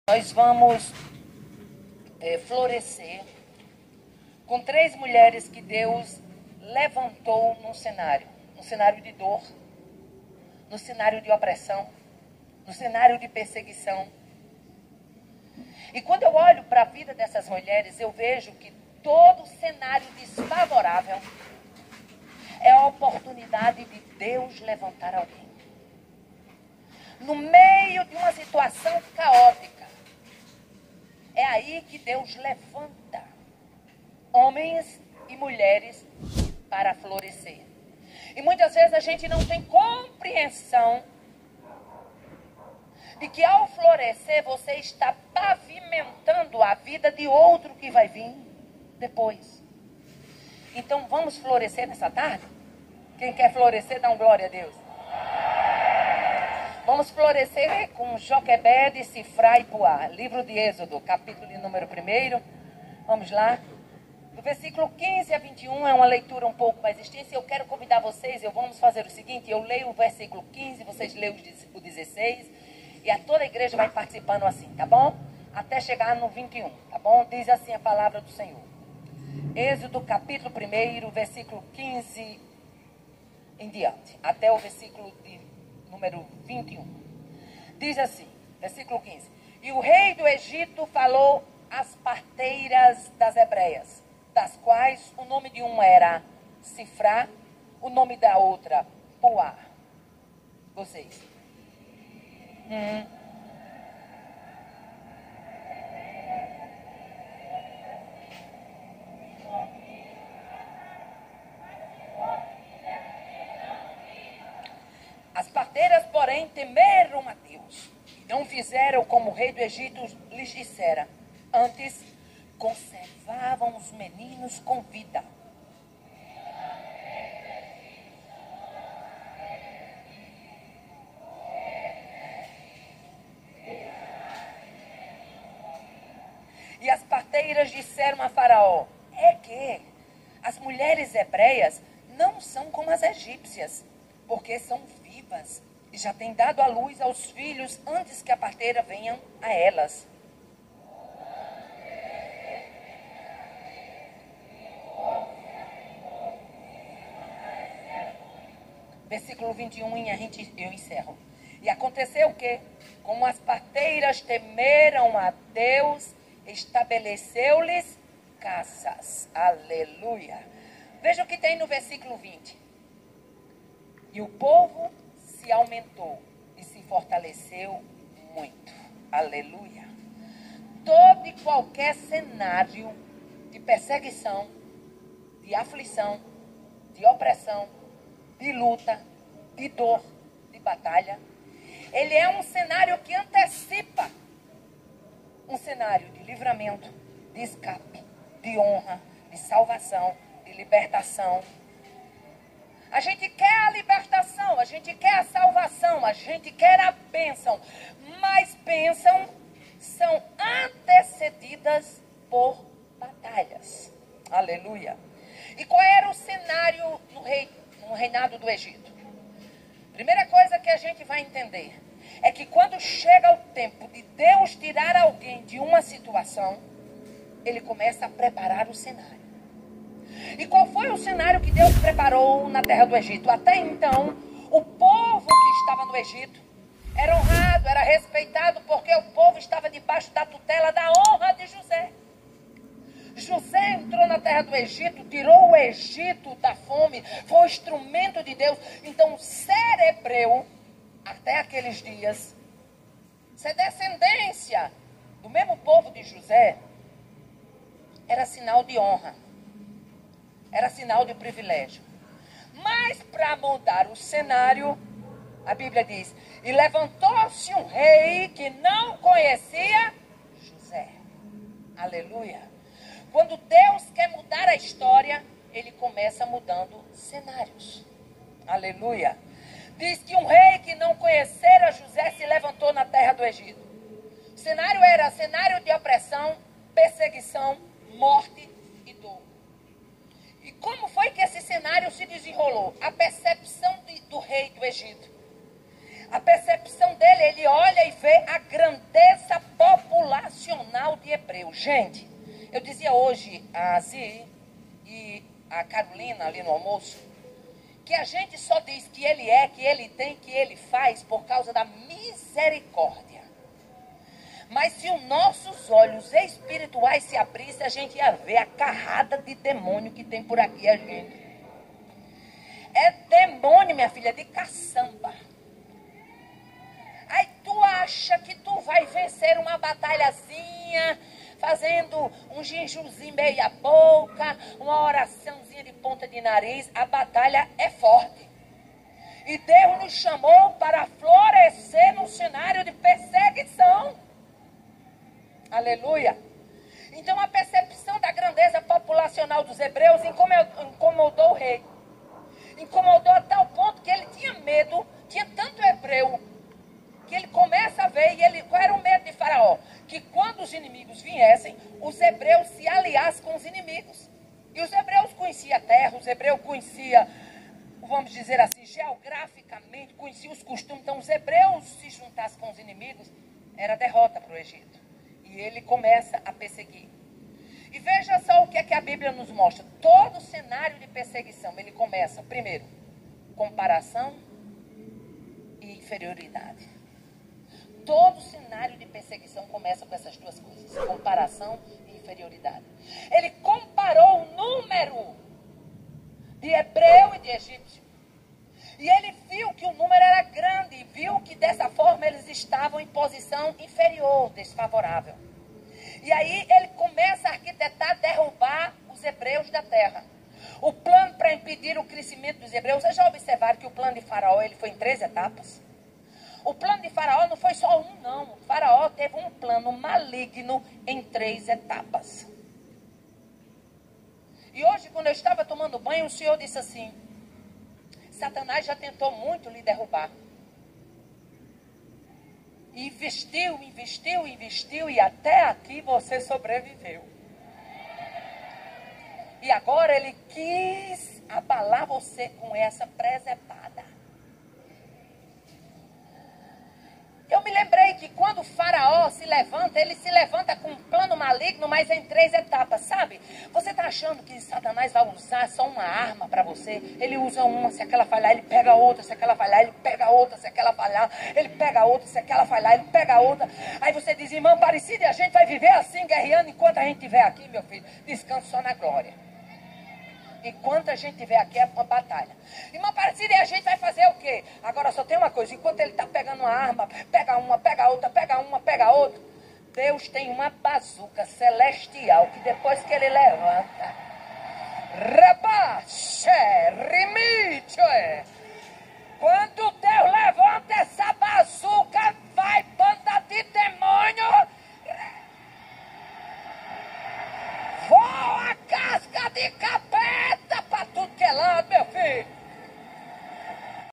Nós vamos florescer com 3 mulheres que Deus levantou num cenário de dor, no cenário de opressão, no cenário de perseguição. E quando eu olho para a vida dessas mulheres, eu vejo que todo cenário desfavorável é a oportunidade de Deus levantar alguém. No meio de uma situação caótica, é aí que Deus levanta homens e mulheres para florescer. E muitas vezes a gente não tem compreensão de que ao florescer você está pavimentando a vida de outro que vai vir depois. Então vamos florescer nessa tarde? Quem quer florescer, dá um glória a Deus. Vamos florescer com Joquebede, Sifrá e Puá. Livro de Êxodo, capítulo de número 1. Vamos lá. Do versículo 15 a 21 é uma leitura um pouco mais extensa. Eu quero convidar vocês, vamos fazer o seguinte, eu leio o versículo 15, vocês leem o 16, e a toda a igreja vai participando assim, tá bom? Até chegar no 21, tá bom? Diz assim a palavra do Senhor. Êxodo, capítulo 1, versículo 15 em diante, até o versículo de número 21. Diz assim, versículo 15. E o rei do Egito falou às parteiras das hebreias, das quais o nome de uma era Sifrá, o nome da outra Puá. Vocês. As parteiras, porém, temeram a Deus. Não fizeram como o rei do Egito lhes dissera. Antes, conservavam os meninos com vida. E as parteiras disseram a Faraó: é que as mulheres hebreias não são como as egípcias, porque são vivas e já têm dado à luz aos filhos antes que a parteira venha a elas. Versículo 21, eu encerro. E aconteceu que, como as parteiras temeram a Deus, estabeleceu-lhes casas. Aleluia. Veja o que tem no versículo 20. E o povo se aumentou e se fortaleceu muito. Aleluia. Todo e qualquer cenário de perseguição, de aflição, de opressão, de luta, de dor, de batalha, ele é um cenário que antecipa um cenário de livramento, de escape, de honra, de salvação, de libertação. A gente quer a libertação, a gente quer a salvação, a gente quer a bênção, mas bênção são antecedidas por batalhas. Aleluia. E qual era o cenário no reinado do Egito? Primeira coisa que a gente vai entender é que quando chega o tempo de Deus tirar alguém de uma situação, ele começa a preparar o cenário. E qual foi o cenário que Deus preparou na terra do Egito? Até então, o povo que estava no Egito era honrado, era respeitado, porque o povo estava debaixo da tutela da honra de José. José entrou na terra do Egito, tirou o Egito da fome, foi instrumento de Deus. Então, ser hebreu, até aqueles dias, ser descendência do mesmo povo de José, era sinal de honra, era sinal de privilégio. Mas para mudar o cenário, a Bíblia diz, e levantou-se um rei que não conhecia José. Aleluia. Quando Deus quer mudar a história, ele começa mudando cenários. Aleluia. Diz que um rei que não conhecera José se levantou na terra do Egito. O cenário era cenário de opressão, perseguição, morte e dor. E como foi que esse cenário se desenrolou? A percepção do rei do Egito. A percepção dele, ele olha e vê a grandeza popular hebreus. Gente, eu dizia hoje a Zi e a Carolina ali no almoço, que a gente só diz que ele é, que ele tem, que ele faz por causa da misericórdia. Mas se os nossos olhos espirituais se abrissem, a gente ia ver a carrada de demônio que tem por aqui, a gente. É demônio, minha filha, de caçamba. Aí tu acha que tu vai vencer uma batalhazinha, fazendo um jejuzinho meia boca, uma oraçãozinha de ponta de nariz. A batalha é forte. E Deus nos chamou para florescer num cenário de perseguição. Aleluia. Então a percepção da grandeza populacional dos hebreus incomodou o rei. Incomodou a tal ponto que ele tinha medo, tinha tanto hebreu, que ele começa a ver, qual era o medo de Faraó? Que quando os inimigos viessem, os hebreus se aliassem com os inimigos. E os hebreus conheciam a terra, os hebreus conheciam, vamos dizer assim, geograficamente, conheciam os costumes. Então os hebreus se juntassem com os inimigos, era derrota para o Egito. E ele começa a perseguir. E veja só o que é que a Bíblia nos mostra. Todo cenário de perseguição, ele começa, primeiro, comparação e inferioridade. Todo cenário de perseguição começa com essas duas coisas, comparação e inferioridade. Ele comparou o número de hebreu e de egípcio. E ele viu que o número era grande, e viu que dessa forma eles estavam em posição inferior, desfavorável. E aí ele começa a arquitetar, derrubar os hebreus da terra. O plano para impedir o crescimento dos hebreus, vocês já observaram que o plano de Faraó ele foi em 3 etapas? O plano de Faraó não foi só um, não. O Faraó teve um plano maligno em 3 etapas. E hoje, quando eu estava tomando banho, o Senhor disse assim: Satanás já tentou muito lhe derrubar. Investiu, investiu, investiu, e até aqui você sobreviveu. E agora ele quis abalar você com essa presepada. Eu me lembrei que quando o Faraó se levanta, ele se levanta com um plano maligno, mas em 3 etapas, sabe? Você está achando que Satanás vai usar só uma arma para você? Ele usa uma, se aquela falhar, ele pega outra, se aquela falhar, ele pega outra, se aquela falhar, ele pega outra, se aquela falhar, ele pega outra. Aí você diz: irmã Aparecida, a gente vai viver assim, guerreando, enquanto a gente estiver aqui, meu filho, descanse só na glória. Enquanto a gente estiver aqui é uma batalha. Irmã Aparecida, e a gente vai fazer o quê? Agora só tem uma coisa: enquanto ele está pegando uma arma, pega uma, pega outra, pega uma, pega outra, Deus tem uma bazuca celestial que depois que ele levanta, quando Deus levanta essa bazuca, vai banda de demônio, voa casca de capeta para tudo que é lado, meu filho.